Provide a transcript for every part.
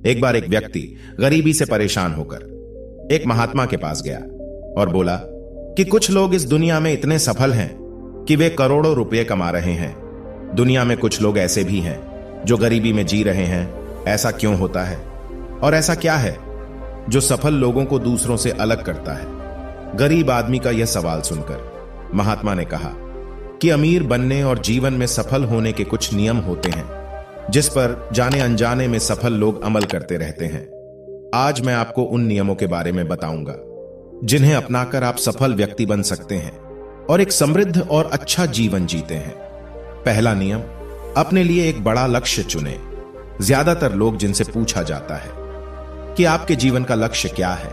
एक बार एक व्यक्ति गरीबी से परेशान होकर एक महात्मा के पास गया और बोला कि कुछ लोग इस दुनिया में इतने सफल हैं कि वे करोड़ों रुपए कमा रहे हैं। दुनिया में कुछ लोग ऐसे भी हैं जो गरीबी में जी रहे हैं। ऐसा क्यों होता है और ऐसा क्या है जो सफल लोगों को दूसरों से अलग करता है? गरीब आदमी का यह सवाल सुनकर महात्मा ने कहा कि अमीर बनने और जीवन में सफल होने के कुछ नियम होते हैं जिस पर जाने अनजाने में सफल लोग अमल करते रहते हैं। आज मैं आपको उन नियमों के बारे में बताऊंगा जिन्हें अपनाकर आप सफल व्यक्ति बन सकते हैं और एक समृद्ध और अच्छा जीवन जीते हैं। पहला नियम, अपने लिए एक बड़ा लक्ष्य चुनें। ज्यादातर लोग जिनसे पूछा जाता है कि आपके जीवन का लक्ष्य क्या है,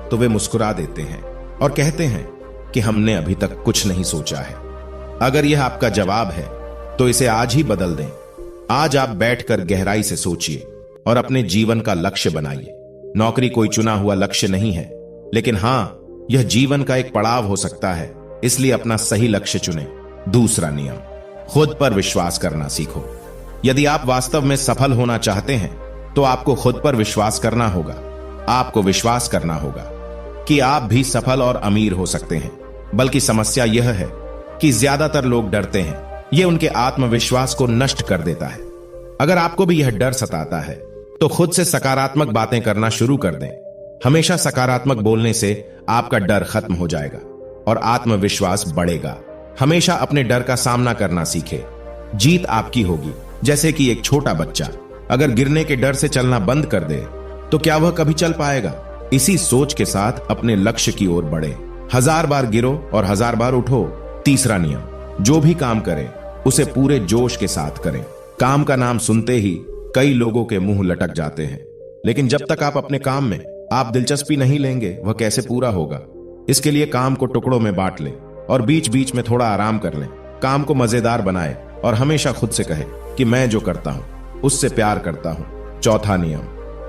तो वे मुस्कुरा देते हैं और कहते हैं कि हमने अभी तक कुछ नहीं सोचा है। अगर यह आपका जवाब है तो इसे आज ही बदल दें। आज आप बैठकर गहराई से सोचिए और अपने जीवन का लक्ष्य बनाइए। नौकरी कोई चुना हुआ लक्ष्य नहीं है, लेकिन हां, यह जीवन का एक पड़ाव हो सकता है, इसलिए अपना सही लक्ष्य चुनें। दूसरा नियम, खुद पर विश्वास करना सीखो। यदि आप वास्तव में सफल होना चाहते हैं तो आपको खुद पर विश्वास करना होगा। आपको विश्वास करना होगा कि आप भी सफल और अमीर हो सकते हैं। बल्कि समस्या यह है कि ज्यादातर लोग डरते हैं। यह उनके आत्मविश्वास को नष्ट कर देता है। अगर आपको भी यह डर सताता है तो खुद से सकारात्मक बातें करना शुरू कर दें। हमेशा सकारात्मक बोलने से आपका डर खत्म हो जाएगा और आत्मविश्वास बढ़ेगा। हमेशा अपने डर का सामना करना सीखें। जीत आपकी होगी। जैसे कि एक छोटा बच्चा अगर गिरने के डर से चलना बंद कर दे तो क्या वह कभी चल पाएगा? इसी सोच के साथ अपने लक्ष्य की ओर बढ़े। 1000 बार गिरो और 1000 बार उठो। तीसरा नियम, जो भी काम करें उसे पूरे जोश के साथ करें। काम का नाम सुनते ही कई लोगों के मुंह लटक जाते हैं, लेकिन जब तक आप अपने काम में आप दिलचस्पी नहीं लेंगे वह कैसे पूरा होगा? इसके लिए काम को टुकड़ों में बांट लें और बीच बीच में थोड़ा आराम कर लें। काम को मजेदार बनाए और हमेशा खुद से कहे कि मैं जो करता हूं उससे प्यार करता हूं। चौथा नियम,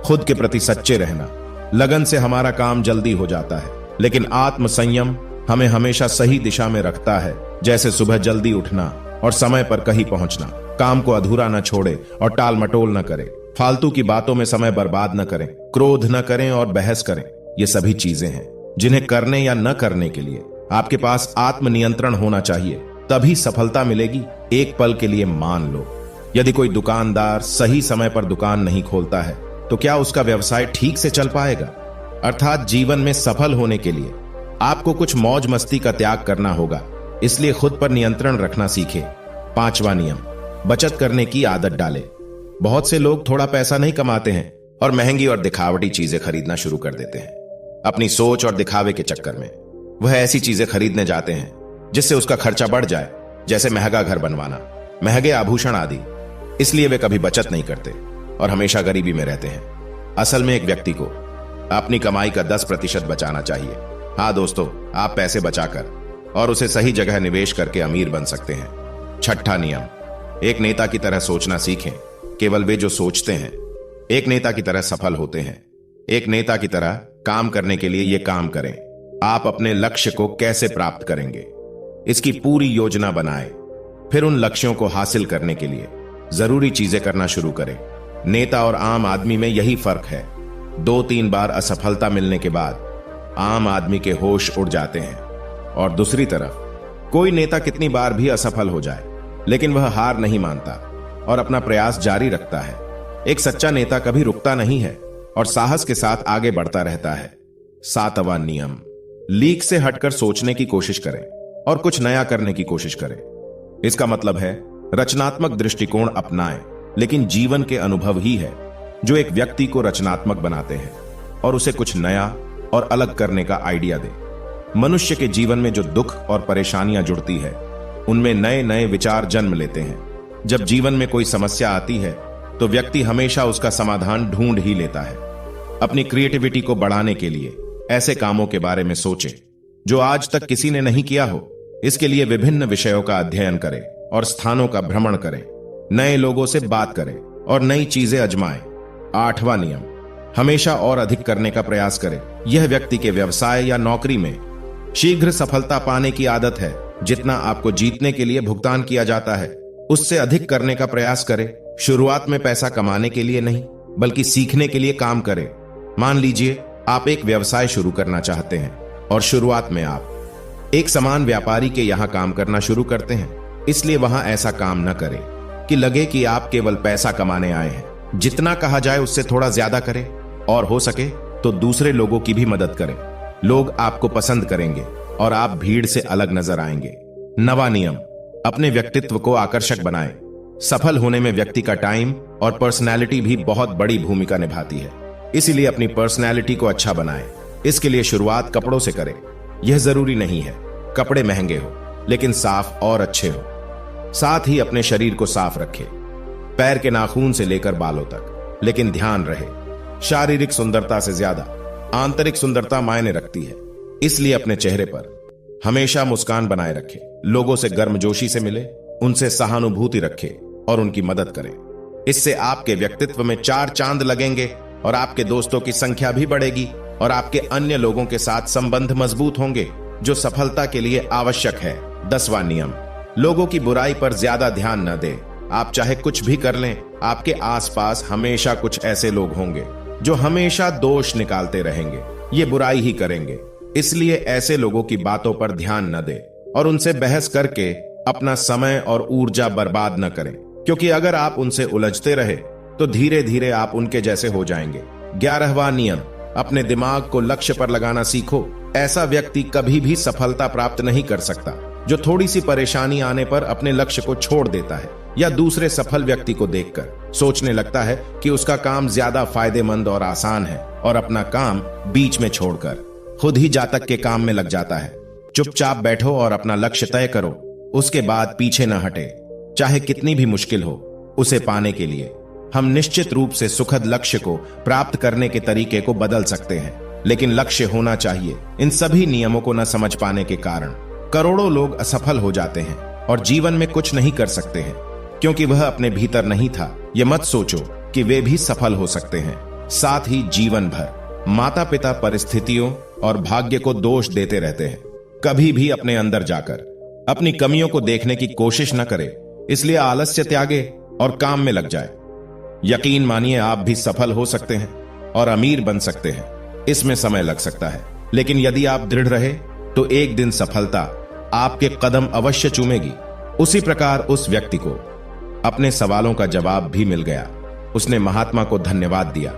खुद के प्रति सच्चे रहना। लगन से हमारा काम जल्दी हो जाता है, लेकिन आत्म संयम हमें हमेशा सही दिशा में रखता है। जैसे सुबह जल्दी उठना और समय पर कहीं पहुंचना। काम को अधूरा न छोड़े और टाल मटोल न करें। फालतू की बातों में समय बर्बाद न करें। क्रोध न करें और बहस करें। ये सभी चीजें हैं जिन्हें करने या न करने के लिए आपके पास आत्मनियंत्रण होना चाहिए, तभी सफलता मिलेगी। एक पल के लिए मान लो, यदि कोई दुकानदार सही समय पर दुकान नहीं खोलता है तो क्या उसका व्यवसाय ठीक से चल पाएगा? अर्थात जीवन में सफल होने के लिए आपको कुछ मौज मस्ती का त्याग करना होगा, इसलिए खुद पर नियंत्रण रखना सीखें। पांचवा नियम, बचत करने की आदत डालें। बहुत से लोग थोड़ा पैसा नहीं कमाते हैं और महंगी और दिखावटी चीजें खरीदना शुरू कर देते हैं। अपनी सोच और दिखावे के चक्कर में वह ऐसी चीजें खरीदने जाते हैं जिससे उसका खर्चा बढ़ जाए, जैसे महंगा घर बनवाना, महंगे आभूषण आदि। इसलिए वे कभी बचत नहीं करते और हमेशा गरीबी में रहते हैं। असल में एक व्यक्ति को अपनी कमाई का 10% बचाना चाहिए। हाँ दोस्तों, आप पैसे बचाकर और उसे सही जगह निवेश करके अमीर बन सकते हैं। छठा नियम, एक नेता की तरह सोचना सीखें। केवल वे जो सोचते हैं एक नेता की तरह सफल होते हैं। एक नेता की तरह काम करने के लिए यह काम करें। आप अपने लक्ष्य को कैसे प्राप्त करेंगे, इसकी पूरी योजना बनाएं। फिर उन लक्ष्यों को हासिल करने के लिए जरूरी चीजें करना शुरू करें। नेता और आम आदमी में यही फर्क है। 2-3 बार असफलता मिलने के बाद आम आदमी के होश उड़ जाते हैं, और दूसरी तरफ कोई नेता कितनी बार भी असफल हो जाए लेकिन वह हार नहीं मानता और अपना प्रयास जारी रखता है। एक सच्चा नेता कभी रुकता नहीं है और साहस के साथ आगे बढ़ता रहता है। 7वां नियम, लीक से हटकर सोचने की कोशिश करें और कुछ नया करने की कोशिश करें। इसका मतलब है रचनात्मक दृष्टिकोण अपनाएं, लेकिन जीवन के अनुभव ही है जो एक व्यक्ति को रचनात्मक बनाते हैं और उसे कुछ नया और अलग करने का आइडिया दे। मनुष्य के जीवन में जो दुख और परेशानियां जुड़ती है उनमें नए नए विचार जन्म लेते हैं। जब जीवन में कोई समस्या आती है तो व्यक्ति हमेशा उसका समाधान ढूंढ ही लेता है। अपनी क्रिएटिविटी को बढ़ाने के लिए ऐसे कामों के बारे में सोचें जो आज तक किसी ने नहीं किया हो। इसके लिए विभिन्न विषयों का अध्ययन करें और स्थानों का भ्रमण करें। नए लोगों से बात करें और नई चीजें आजमाएं। 8वां नियम, हमेशा और अधिक करने का प्रयास करें। यह व्यक्ति के व्यवसाय या नौकरी में शीघ्र सफलता पाने की आदत है। जितना आपको जीतने के लिए भुगतान किया जाता है उससे अधिक करने का प्रयास करें। शुरुआत में पैसा कमाने के लिए नहीं, बल्कि सीखने के लिए काम करें। मान लीजिए आप एक व्यवसाय शुरू करना चाहते हैं और शुरुआत में आप एक सामान व्यापारी के यहां काम करना शुरू करते हैं, इसलिए वहां ऐसा काम न करें कि लगे कि आप केवल पैसा कमाने आए हैं। जितना कहा जाए उससे थोड़ा ज्यादा करें और हो सके तो दूसरे लोगों की भी मदद करें। लोग आपको पसंद करेंगे और आप भीड़ से अलग नजर आएंगे। नवा नियम, अपने व्यक्तित्व को आकर्षक बनाएं। सफल होने में व्यक्ति का टाइम और पर्सनैलिटी भी बहुत बड़ी भूमिका निभाती है, इसीलिए अपनी पर्सनैलिटी को अच्छा बनाएं। इसके लिए शुरुआत कपड़ों से करें। यह जरूरी नहीं है कपड़े महंगे हो, लेकिन साफ और अच्छे हो। साथ ही अपने शरीर को साफ रखें, पैर के नाखून से लेकर बालों तक। लेकिन ध्यान रहे, शारीरिक सुंदरता से ज्यादा आंतरिक सुंदरता मायने रखती है, इसलिए अपने चेहरे पर हमेशा मुस्कान बनाए रखें। लोगों से गर्मजोशी से मिले, उनसे सहानुभूति रखें और उनकी मदद करें। इससे आपके व्यक्तित्व में 4 चांद लगेंगे और आपके दोस्तों की संख्या भी बढ़ेगी और आपके अन्य लोगों के साथ संबंध मजबूत होंगे, जो सफलता के लिए आवश्यक है। 10वां नियम, लोगों की बुराई पर ज्यादा ध्यान न दें। आप चाहे कुछ भी कर लें, आपके आसपास हमेशा कुछ ऐसे लोग होंगे जो हमेशा दोष निकालते रहेंगे, ये बुराई ही करेंगे। इसलिए ऐसे लोगों की बातों पर ध्यान न दें और उनसे बहस करके अपना समय और ऊर्जा बर्बाद न करें, क्योंकि अगर आप उनसे उलझते रहे तो धीरे धीरे आप उनके जैसे हो जाएंगे। 11वां नियम, अपने दिमाग को लक्ष्य पर लगाना सीखो। ऐसा व्यक्ति कभी भी सफलता प्राप्त नहीं कर सकता जो थोड़ी सी परेशानी आने पर अपने लक्ष्य को छोड़ देता है या दूसरे सफल व्यक्ति को देखकर सोचने लगता है कि उसका काम ज्यादा फायदेमंद और आसान है और अपना काम बीच में छोड़कर खुद ही जातक के काम में लग जाता है। चुपचाप बैठो और अपना लक्ष्य तय करो, उसके बाद पीछे न हटे, चाहे कितनी भी मुश्किल हो। उसे पाने के लिए हम निश्चित रूप से सुखद लक्ष्य को प्राप्त करने के तरीके को बदल सकते हैं, लेकिन लक्ष्य होना चाहिए। इन सभी नियमों को न समझ पाने के कारण करोड़ों लोग असफल हो जाते हैं और जीवन में कुछ नहीं कर सकते हैं, क्योंकि वह अपने भीतर नहीं था। यह मत सोचो कि वे भी सफल हो सकते हैं। साथ ही जीवन भर माता पिता परिस्थितियों और भाग्य को दोष देते रहते हैं। कभी भी अपने अंदर जाकर अपनी कमियों को देखने की कोशिश न करें, इसलिए आलस्य त्यागे और काम में लग जाए। यकीन मानिए, आप भी सफल हो सकते हैं और अमीर बन सकते हैं। इसमें समय लग सकता है, लेकिन यदि आप दृढ़ रहे तो एक दिन सफलता आपके कदम अवश्य चूमेगी। उसी प्रकार उस व्यक्ति को अपने सवालों का जवाब भी मिल गया। उसने महात्मा को धन्यवाद दिया